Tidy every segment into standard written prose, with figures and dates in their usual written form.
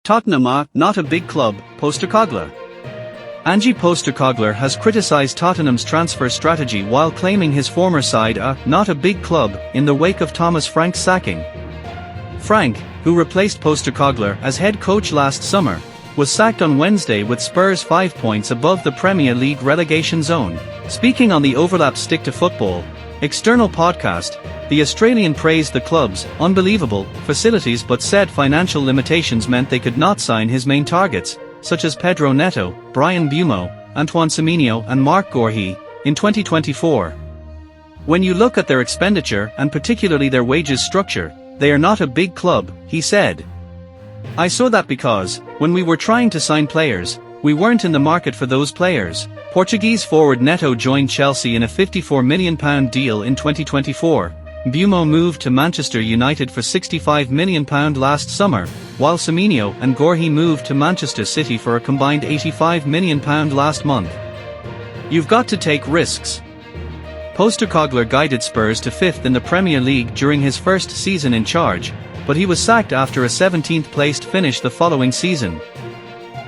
Tottenham are not a big club, Postecoglou. Ange Postecoglou has criticised Tottenham's transfer strategy while claiming his former side are not a big club in the wake of Thomas Frank's sacking. Frank, who replaced Postecoglou as head coach last summer, was sacked on Wednesday with Spurs 5 points above the Premier League relegation zone. Speaking on the Overlap Stick to Football external podcast, the Australian praised the club's unbelievable facilities but said financial limitations meant they could not sign his main targets, such as Pedro Neto, Bryan Mbeumo, Antoine Semenyo and Marc Guehi, in 2024. When you look at their expenditure and particularly their wages structure, they are not a big club, he said. I saw that because, when we were trying to sign players, we weren't in the market for those players. Portuguese forward Neto joined Chelsea in a £54 million deal in 2024. Mbeumo moved to Manchester United for £65 million last summer, while Semenyo and Guehi moved to Manchester City for a combined £85 million last month. You've got to take risks. Postecoglou guided Spurs to 5th in the Premier League during his first season in charge, but he was sacked after a 17th-placed finish the following season.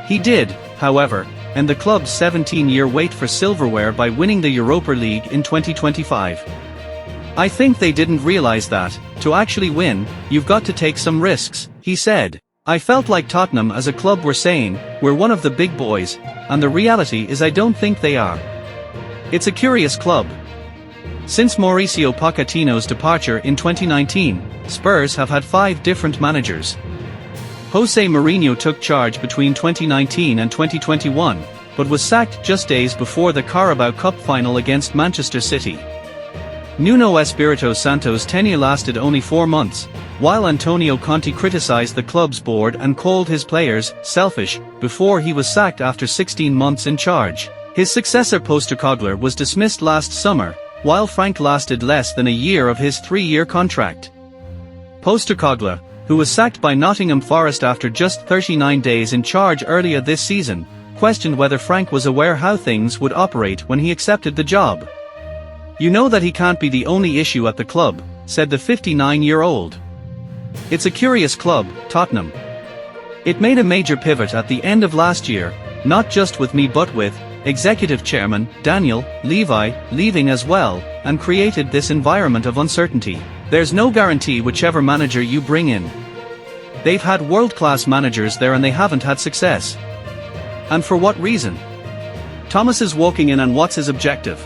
He did, however, end the club's 17-year wait for silverware by winning the Europa League in 2025. I think they didn't realize that, to actually win, you've got to take some risks, he said. I felt like Tottenham as a club were saying, we're one of the big boys, and the reality is I don't think they are. It's a curious club. Since Mauricio Pochettino's departure in 2019, Spurs have had 5 different managers. Jose Mourinho took charge between 2019 and 2021, but was sacked just days before the Carabao Cup final against Manchester City. Nuno Espirito Santo's tenure lasted only 4 months, while Antonio Conte criticised the club's board and called his players selfish before he was sacked after 16 months in charge. His successor Postecoglou was dismissed last summer, while Frank lasted less than a year of his 3-year contract. Postecoglou, who was sacked by Nottingham Forest after just 39 days in charge earlier this season, questioned whether Frank was aware how things would operate when he accepted the job. You know that he can't be the only issue at the club, said the 59-year-old. It's a curious club, Tottenham. It made a major pivot at the end of last year, not just with me but with executive chairman Daniel Levy leaving as well, and created this environment of uncertainty. There's no guarantee whichever manager you bring in. They've had world-class managers there and they haven't had success. And for what reason? Thomas is walking in, and what's his objective?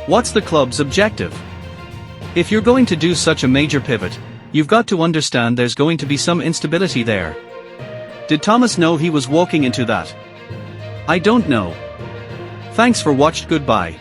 What's the club's objective? If you're going to do such a major pivot, you've got to understand there's going to be some instability there. Did Thomas know he was walking into that? I don't know. Thanks for watched. Goodbye.